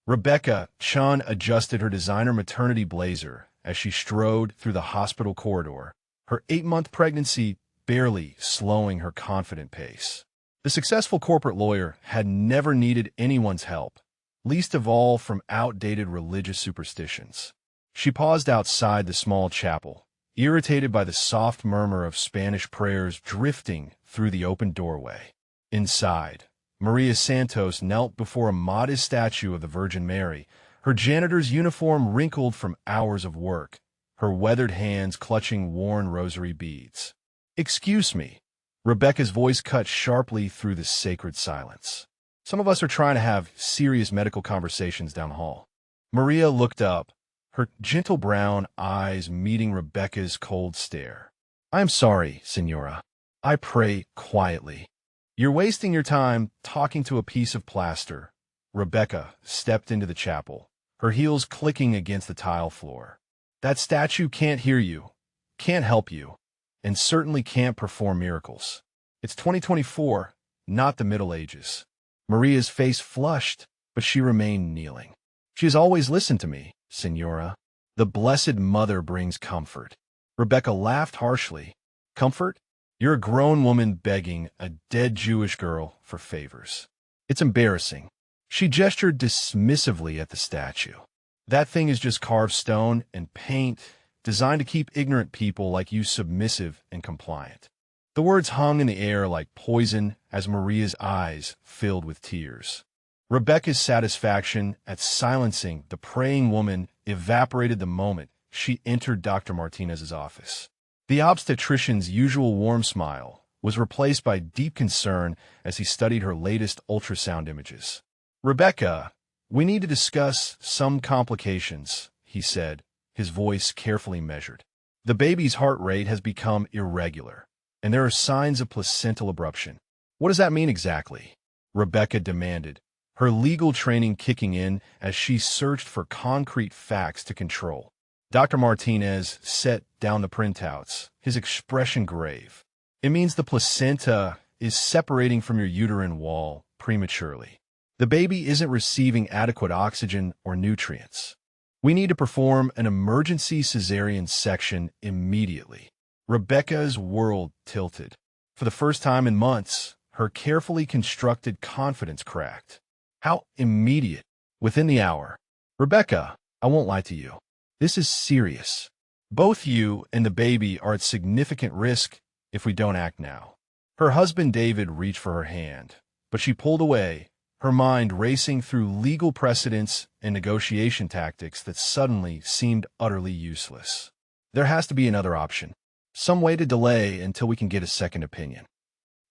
Rebecca Chun adjusted her designer maternity blazer as she strode through the hospital corridor, her 8-month pregnancy barely slowing her confident pace. The successful corporate lawyer had never needed anyone's help, least of all from outdated religious superstitions. She paused outside the small chapel, irritated by the soft murmur of Spanish prayers drifting through the open doorway. Inside, Maria Santos knelt before a modest statue of the Virgin Mary, her janitor's uniform wrinkled from hours of work, her weathered hands clutching worn rosary beads. "Excuse me." Rebecca's voice cut sharply through the sacred silence. "Some of us are trying to have serious medical conversations down the hall." Maria looked up, her gentle brown eyes meeting Rebecca's cold stare. "I am sorry, Senora. I pray quietly." "You're wasting your time talking to a piece of plaster." Rebecca stepped into the chapel, her heels clicking against the tile floor. "That statue can't hear you, can't help you, and certainly can't perform miracles. It's 2024, not the Middle Ages." Maria's face flushed, but she remained kneeling. "She has always listened to me, Senora. The Blessed Mother brings comfort." Rebecca laughed harshly. "Comfort? You're a grown woman begging a dead Jewish girl for favors. It's embarrassing." She gestured dismissively at the statue. "That thing is just carved stone and paint, designed to keep ignorant people like you submissive and compliant." The words hung in the air like poison as Maria's eyes filled with tears. Rebecca's satisfaction at silencing the praying woman evaporated the moment she entered Dr. Martinez's office. The obstetrician's usual warm smile was replaced by deep concern as he studied her latest ultrasound images. "Rebecca, we need to discuss some complications," he said, his voice carefully measured. "The baby's heart rate has become irregular, and there are signs of placental abruption." "What does that mean exactly?" Rebecca demanded, her legal training kicking in as she searched for concrete facts to control. Dr. Martinez set down the printouts, his expression grave. "It means the placenta is separating from your uterine wall prematurely. The baby isn't receiving adequate oxygen or nutrients. We need to perform an emergency cesarean section immediately." Rebecca's world tilted. For the first time in months, her carefully constructed confidence cracked. "How immediate?" "Within the hour." "Rebecca, I won't lie to you. This is serious. Both you and the baby are at significant risk if we don't act now." Her husband David reached for her hand, but she pulled away, her mind racing through legal precedents and negotiation tactics that suddenly seemed utterly useless. "There has to be another option. Some way to delay until we can get a second opinion."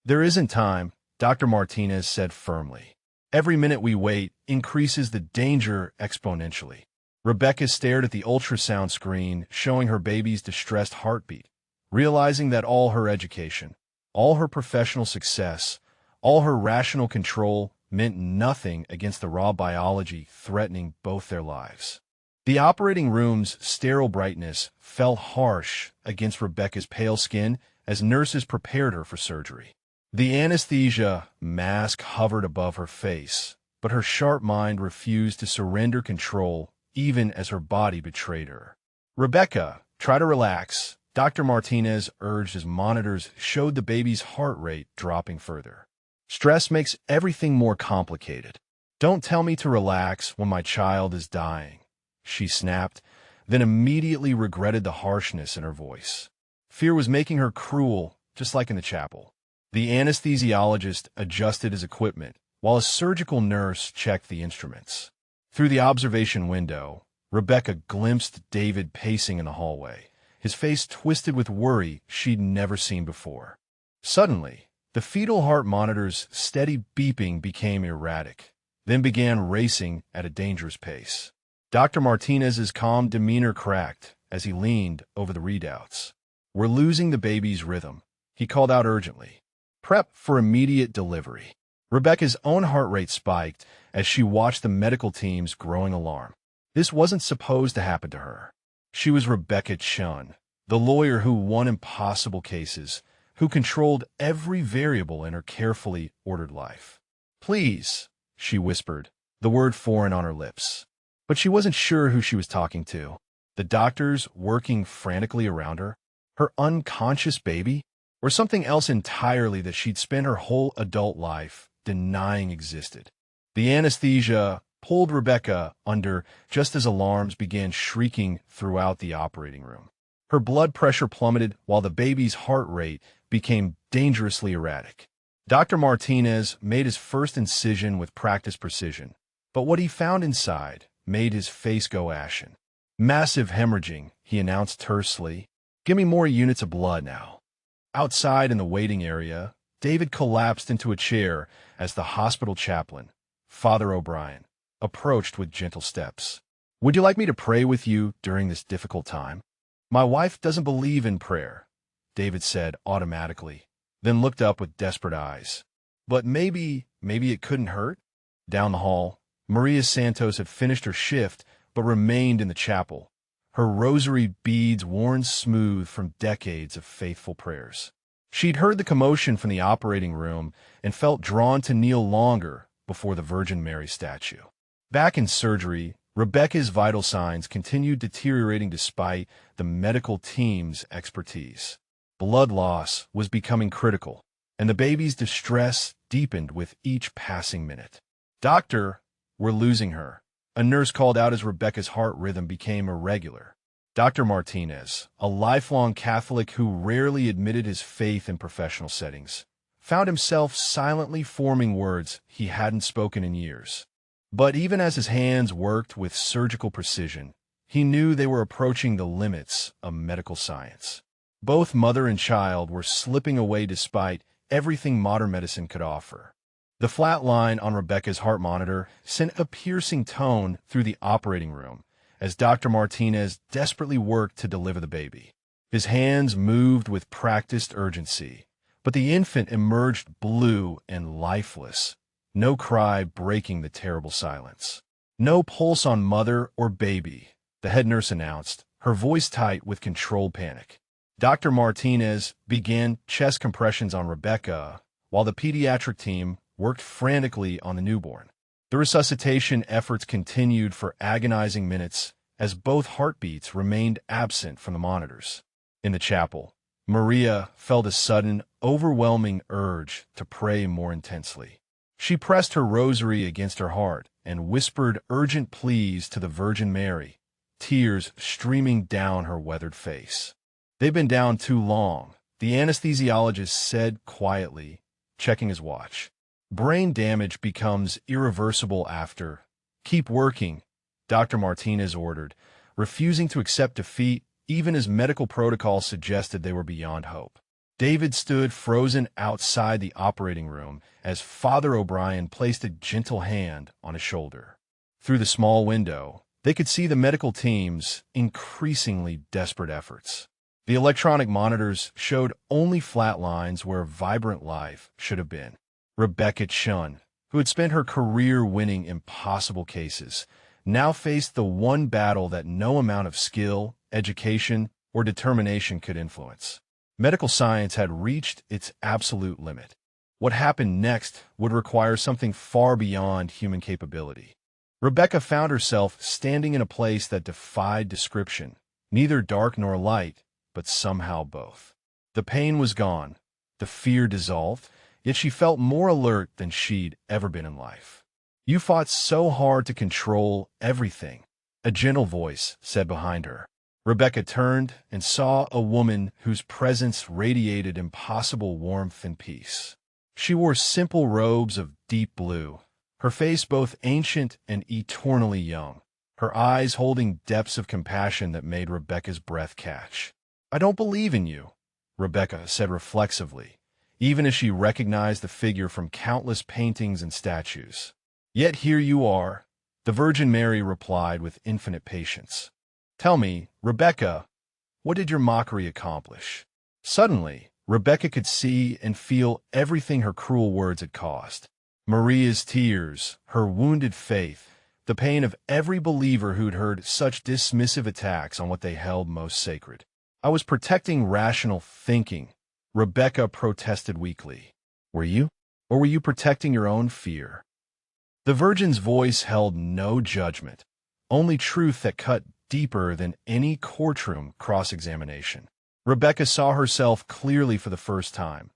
"There isn't time," Dr. Martinez said firmly. "Every minute we wait increases the danger exponentially." Rebecca stared at the ultrasound screen showing her baby's distressed heartbeat, realizing that all her education, all her professional success, all her rational control meant nothing against the raw biology threatening both their lives. The operating room's sterile brightness fell harsh against Rebecca's pale skin as nurses prepared her for surgery. The anesthesia mask hovered above her face, but her sharp mind refused to surrender control even as her body betrayed her. "Rebecca, try to relax," Dr. Martinez urged as monitors showed the baby's heart rate dropping further. "Stress makes everything more complicated. Don't tell me to relax when my child is dying," she snapped, then immediately regretted the harshness in her voice. Fear was making her cruel, just like in the chapel. The anesthesiologist adjusted his equipment, while a surgical nurse checked the instruments. Through the observation window, Rebecca glimpsed David pacing in the hallway, his face twisted with worry she'd never seen before. Suddenly, the fetal heart monitor's steady beeping became erratic, then began racing at a dangerous pace. Dr. Martinez's calm demeanor cracked as he leaned over the readouts. "We're losing the baby's rhythm," he called out urgently. "Prep for immediate delivery." Rebecca's own heart rate spiked as she watched the medical team's growing alarm. This wasn't supposed to happen to her. She was Rebecca Chun, the lawyer who won impossible cases, who controlled every variable in her carefully ordered life. "Please," she whispered, the the word foreign on her lips. But she wasn't sure who she was talking to. The doctors working frantically around her? Her unconscious baby? Or something else entirely that she'd spent her whole adult life denying existed? The anesthesia pulled Rebecca under just as alarms began shrieking throughout the operating room. Her blood pressure plummeted while the baby's heart rate became dangerously erratic. Dr. Martinez made his first incision with practiced precision, but what he found inside made his face go ashen. Massive hemorrhaging, he announced tersely. Give me more units of blood now. Outside in the waiting area, David collapsed into a chair as the hospital chaplain, Father O'Brien, approached with gentle steps. Would you like me to pray with you during this difficult time? My wife doesn't believe in prayer, David said automatically, then looked up with desperate eyes. But maybe it couldn't hurt? Down the hall, Maria Santos had finished her shift but remained in the chapel, her rosary beads worn smooth from decades of faithful prayers. She'd heard the commotion from the operating room and felt drawn to kneel longer before the Virgin Mary statue. Back in surgery, Rebecca's vital signs continued deteriorating despite the medical team's expertise. Blood loss was becoming critical, and the baby's distress deepened with each passing minute. Doctor, we're losing her, a nurse called out as Rebecca's heart rhythm became irregular. Dr. Martinez, a lifelong Catholic who rarely admitted his faith in professional settings, found himself silently forming words he hadn't spoken in years. But even as his hands worked with surgical precision, he knew they were approaching the limits of medical science. Both mother and child were slipping away despite everything modern medicine could offer. The flat line on Rebecca's heart monitor sent a piercing tone through the operating room as Dr. Martinez desperately worked to deliver the baby. His hands moved with practiced urgency, but the infant emerged blue and lifeless, no cry breaking the terrible silence. No pulse on mother or baby, the head nurse announced, her voice tight with controlled panic. Dr. Martinez began chest compressions on Rebecca, while the pediatric team worked frantically on the newborn. The resuscitation efforts continued for agonizing minutes as both heartbeats remained absent from the monitors. In the chapel, Maria felt a sudden, overwhelming urge to pray more intensely. She pressed her rosary against her heart and whispered urgent pleas to the Virgin Mary, tears streaming down her weathered face. They've been down too long, the anesthesiologist said quietly, checking his watch. Brain damage becomes irreversible after. Keep working, Dr. Martinez ordered, refusing to accept defeat even as medical protocol suggested they were beyond hope. David stood frozen outside the operating room as Father O'Brien placed a gentle hand on his shoulder. Through the small window, they could see the medical team's increasingly desperate efforts. The electronic monitors showed only flat lines where vibrant life should have been. Rebecca Chun, who had spent her career winning impossible cases, now faced the one battle that no amount of skill, education, or determination could influence. Medical science had reached its absolute limit. What happened next would require something far beyond human capability. Rebecca found herself standing in a place that defied description, neither dark nor light, but somehow both. The pain was gone, the fear dissolved, yet she felt more alert than she'd ever been in life. You fought so hard to control everything, a gentle voice said behind her. Rebecca turned and saw a woman whose presence radiated impossible warmth and peace. She wore simple robes of deep blue, her face both ancient and eternally young, her eyes holding depths of compassion that made Rebecca's breath catch. I don't believe in you, Rebecca said reflexively, even as she recognized the figure from countless paintings and statues. Yet here you are, the Virgin Mary replied with infinite patience. Tell me, Rebecca, what did your mockery accomplish? Suddenly, Rebecca could see and feel everything her cruel words had caused. Maria's tears, her wounded faith, the pain of every believer who'd heard such dismissive attacks on what they held most sacred. I was protecting rational thinking, Rebecca protested weakly. Were you? Or were you protecting your own fear? The Virgin's voice held no judgment, only truth that cut deeper than any courtroom cross-examination. Rebecca saw herself clearly for the first time,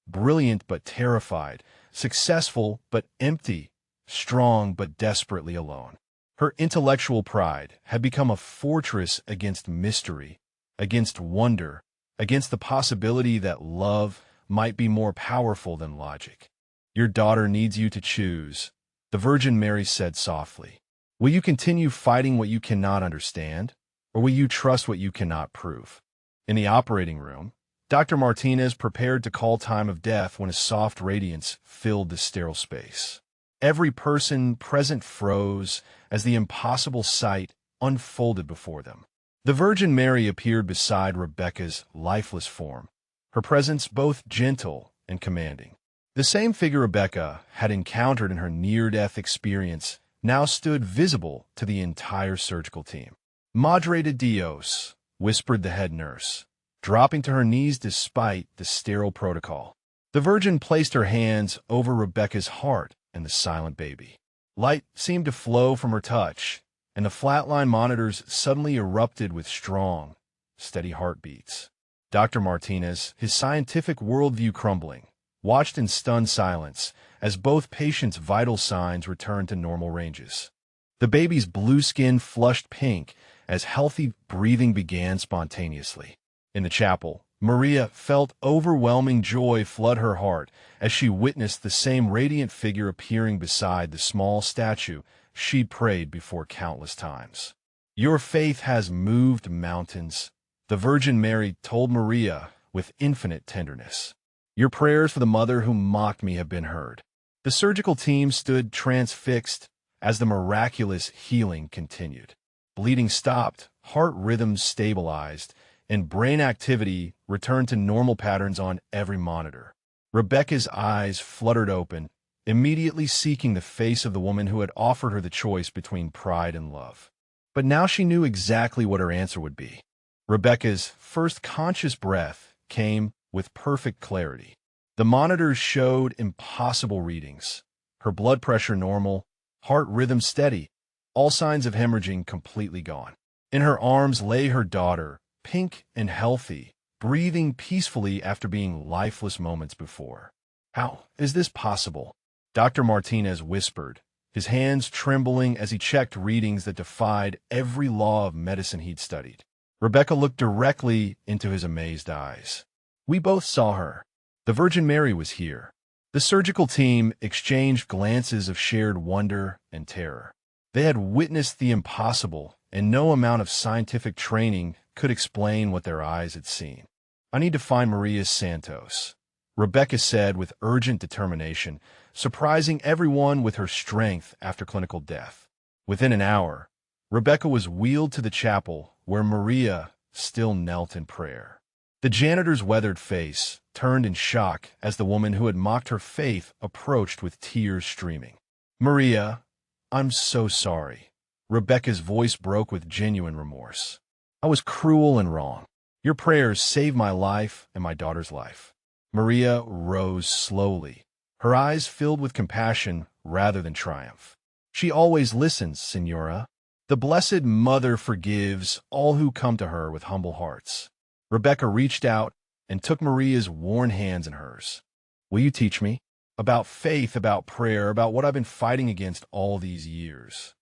brilliant but terrified, successful but empty, strong but desperately alone. Her intellectual pride had become a fortress against mystery, against wonder, against the possibility that love might be more powerful than logic. "Your daughter needs you to choose," the Virgin Mary said softly. "Will you continue fighting what you cannot understand, or will you trust what you cannot prove?" In the operating room, Dr. Martinez prepared to call time of death when a soft radiance filled the sterile space. Every person present froze as the impossible sight unfolded before them. The Virgin Mary appeared beside Rebecca's lifeless form, her presence both gentle and commanding. The same figure Rebecca had encountered in her near-death experience now stood visible to the entire surgical team. "Madre de Dios," whispered the head nurse, dropping to her knees despite the sterile protocol. The Virgin placed her hands over Rebecca's heart and the silent baby. Light seemed to flow from her touch, and the flatline monitors suddenly erupted with strong, steady heartbeats. Dr. Martinez, his scientific worldview crumbling, watched in stunned silence as both patients' vital signs returned to normal ranges. The baby's blue skin flushed pink as healthy breathing began spontaneously. In the chapel, Maria felt overwhelming joy flood her heart as she witnessed the same radiant figure appearing beside the small statue she prayed before countless times. "Your faith has moved mountains," the Virgin Mary told Maria with infinite tenderness. "Your prayers for the mother who mocked me have been heard." The surgical team stood transfixed as the miraculous healing continued. Bleeding stopped, heart rhythms stabilized, and brain activity returned to normal patterns on every monitor. Rebecca's eyes fluttered open, immediately seeking the face of the woman who had offered her the choice between pride and love. But now she knew exactly what her answer would be. Rebecca's first conscious breath came with perfect clarity. The monitors showed impossible readings. Her blood pressure normal, heart rhythm steady, all signs of hemorrhaging completely gone. In her arms lay her daughter, pink and healthy, breathing peacefully after being lifeless moments before. "How is this possible?" Dr. Martinez whispered, his hands trembling as he checked readings that defied every law of medicine he'd studied. Rebecca looked directly into his amazed eyes. "We both saw her. The Virgin Mary was here." The surgical team exchanged glances of shared wonder and terror. They had witnessed the impossible, and no amount of scientific training could explain what their eyes had seen. "I need to find Maria Santos," Rebecca said with urgent determination, surprising everyone with her strength after clinical death. Within an hour, Rebecca was wheeled to the chapel where Maria still knelt in prayer. The janitor's weathered face turned in shock as the woman who had mocked her faith approached with tears streaming. "Maria, I'm so sorry." Rebecca's voice broke with genuine remorse. "I was cruel and wrong. Your prayers saved my life and my daughter's life." Maria rose slowly, her eyes filled with compassion rather than triumph. "She always listens, Senora. The Blessed Mother forgives all who come to her with humble hearts." Rebecca reached out and took Maria's worn hands in hers. "Will you teach me? About faith, about prayer, about what I've been fighting against all these years."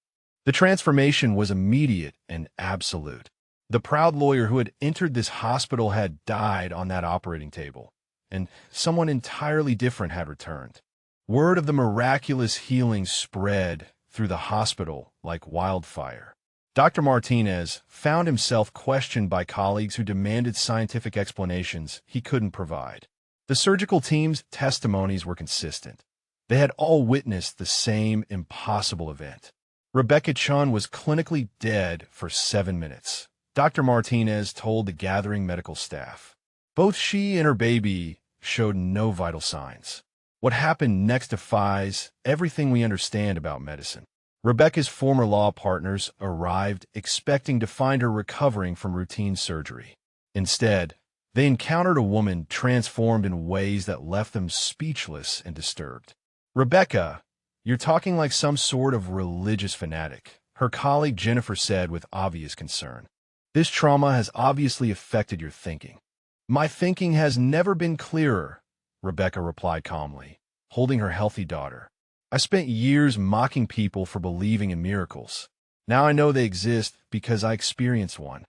The transformation was immediate and absolute. The proud lawyer who had entered this hospital had died on that operating table, and someone entirely different had returned. Word of the miraculous healing spread through the hospital like wildfire. Dr. Martinez found himself questioned by colleagues who demanded scientific explanations he couldn't provide. The surgical team's testimonies were consistent. They had all witnessed the same impossible event. Rebecca Chun was clinically dead for 7 minutes, Dr. Martinez told the gathering medical staff. Both she and her baby showed no vital signs. What happened next defies everything we understand about medicine. Rebecca's former law partners arrived expecting to find her recovering from routine surgery. Instead, they encountered a woman transformed in ways that left them speechless and disturbed. Rebecca, You're talking like some sort of religious fanatic, her colleague Jennifer said with obvious concern. This trauma has obviously affected your thinking. My thinking has never been clearer, Rebecca replied calmly, holding her healthy daughter. I spent years mocking people for believing in miracles. Now I know they exist because I experienced one.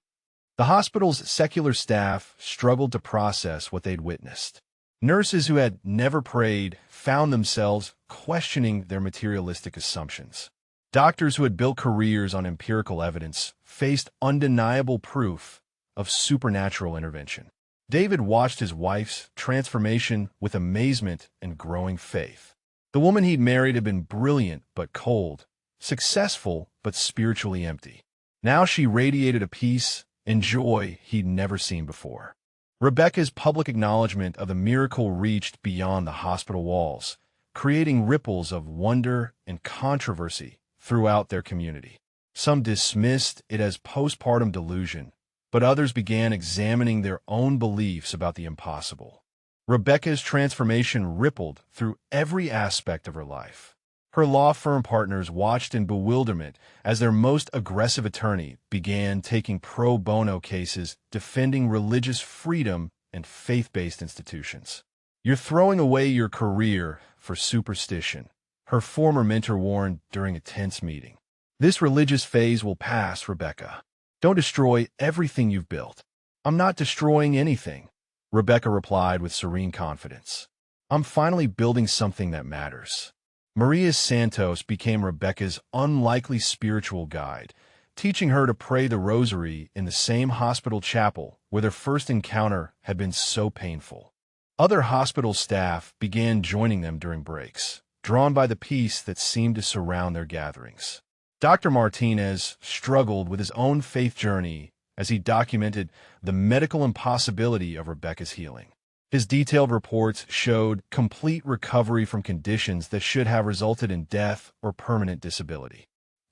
The hospital's secular staff struggled to process what they'd witnessed. Nurses who had never prayed found themselves questioning their materialistic assumptions. Doctors who had built careers on empirical evidence faced undeniable proof of supernatural intervention. David watched his wife's transformation with amazement and growing faith. The woman he'd married had been brilliant but cold, successful but spiritually empty. Now she radiated a peace and joy he'd never seen before. Rebecca's public acknowledgement of the miracle reached beyond the hospital walls, creating ripples of wonder and controversy throughout their community. Some dismissed it as postpartum delusion, but others began examining their own beliefs about the impossible. Rebecca's transformation rippled through every aspect of her life. Her law firm partners watched in bewilderment as their most aggressive attorney began taking pro bono cases defending religious freedom and faith-based institutions. You're throwing away your career for superstition, her former mentor warned during a tense meeting. This religious phase will pass, Rebecca. Don't destroy everything you've built. I'm not destroying anything, Rebecca replied with serene confidence. I'm finally building something that matters. Maria Santos became Rebecca's unlikely spiritual guide, teaching her to pray the rosary in the same hospital chapel where their first encounter had been so painful. Other hospital staff began joining them during breaks, drawn by the peace that seemed to surround their gatherings. Dr. Martinez struggled with his own faith journey as he documented the medical impossibility of Rebecca's healing. His detailed reports showed complete recovery from conditions that should have resulted in death or permanent disability.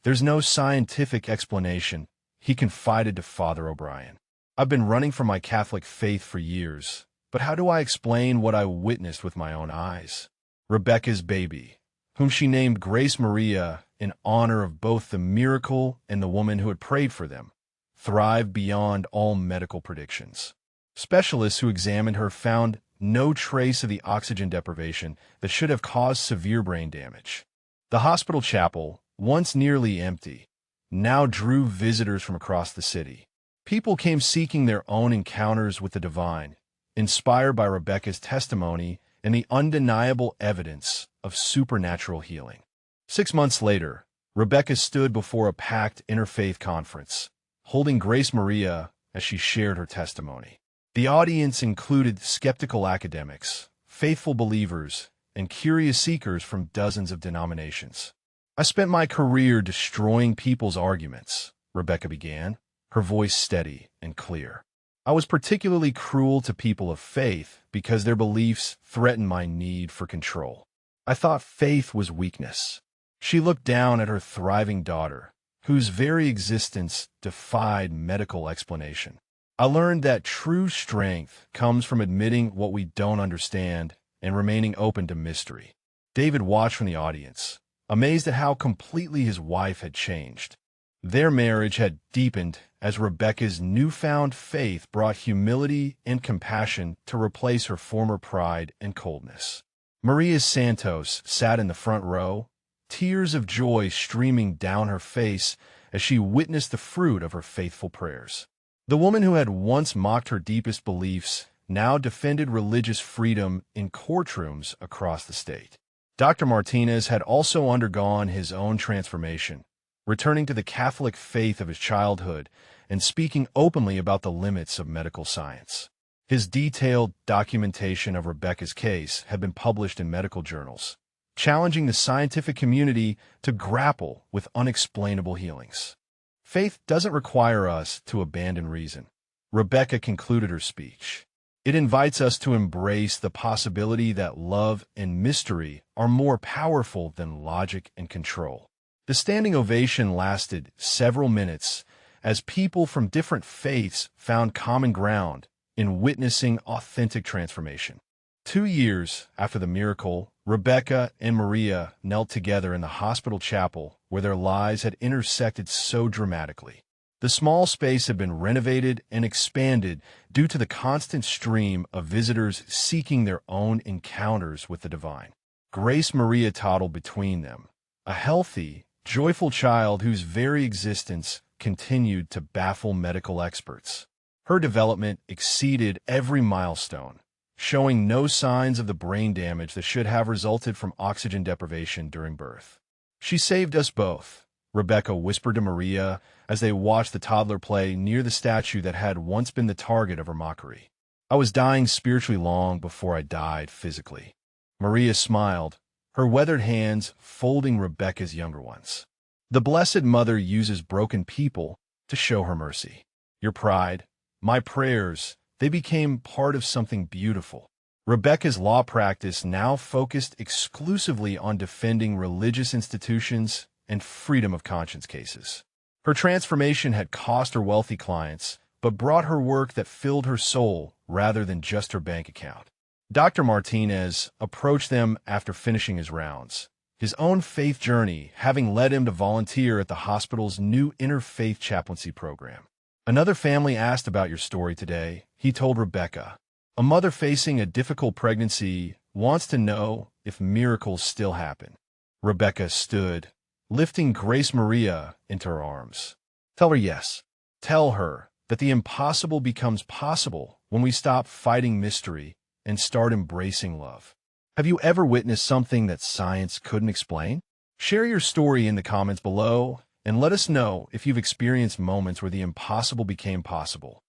There's no scientific explanation, he confided to Father O'Brien. I've been running from my Catholic faith for years, but how do I explain what I witnessed with my own eyes? Rebecca's baby, whom she named Grace Maria in honor of both the miracle and the woman who had prayed for them, thrived beyond all medical predictions. Specialists who examined her found no trace of the oxygen deprivation that should have caused severe brain damage. The hospital chapel, once nearly empty, now drew visitors from across the city. People came seeking their own encounters with the divine, inspired by Rebecca's testimony and the undeniable evidence of supernatural healing. 6 months later, Rebecca stood before a packed interfaith conference, holding Grace Maria as she shared her testimony. The audience included skeptical academics, faithful believers, and curious seekers from dozens of denominations. I spent my career destroying people's arguments, Rebecca began, her voice steady and clear. I was particularly cruel to people of faith because their beliefs threatened my need for control. I thought faith was weakness. She looked down at her thriving daughter, whose very existence defied medical explanation. I learned that true strength comes from admitting what we don't understand and remaining open to mystery. David watched from the audience, amazed at how completely his wife had changed. Their marriage had deepened as Rebecca's newfound faith brought humility and compassion to replace her former pride and coldness. Maria Santos sat in the front row, tears of joy streaming down her face as she witnessed the fruit of her faithful prayers. The woman who had once mocked her deepest beliefs now defended religious freedom in courtrooms across the state. Dr. Martinez had also undergone his own transformation, returning to the Catholic faith of his childhood and speaking openly about the limits of medical science. His detailed documentation of Rebecca's case had been published in medical journals, challenging the scientific community to grapple with unexplainable healings. Faith doesn't require us to abandon reason, Rebecca concluded her speech. It invites us to embrace the possibility that love and mystery are more powerful than logic and control. The standing ovation lasted several minutes as people from different faiths found common ground in witnessing authentic transformation. 2 years after the miracle, Rebecca and Maria knelt together in the hospital chapel where their lives had intersected so dramatically. The small space had been renovated and expanded due to the constant stream of visitors seeking their own encounters with the divine. Grace Maria toddled between them, a healthy, joyful child whose very existence continued to baffle medical experts. Her development exceeded every milestone, showing no signs of the brain damage that should have resulted from oxygen deprivation during birth. "She saved us both," Rebecca whispered to Maria as they watched the toddler play near the statue that had once been the target of her mockery. "I was dying spiritually long before I died physically." Maria smiled, her weathered hands folding Rebecca's younger ones. "The Blessed Mother uses broken people to show her mercy. Your pride, my prayers, they became part of something beautiful." Rebecca's law practice now focused exclusively on defending religious institutions and freedom of conscience cases. Her transformation had cost her wealthy clients, but brought her work that filled her soul rather than just her bank account. Dr. Martinez approached them after finishing his rounds, his own faith journey having led him to volunteer at the hospital's new interfaith chaplaincy program. "Another family asked about your story today," he told Rebecca. "A mother facing a difficult pregnancy wants to know if miracles still happen." Rebecca stood, lifting Grace Maria into her arms. "Tell her yes. Tell her that the impossible becomes possible when we stop fighting mystery and start embracing love." Have you ever witnessed something that science couldn't explain? Share your story in the comments below and let us know if you've experienced moments where the impossible became possible.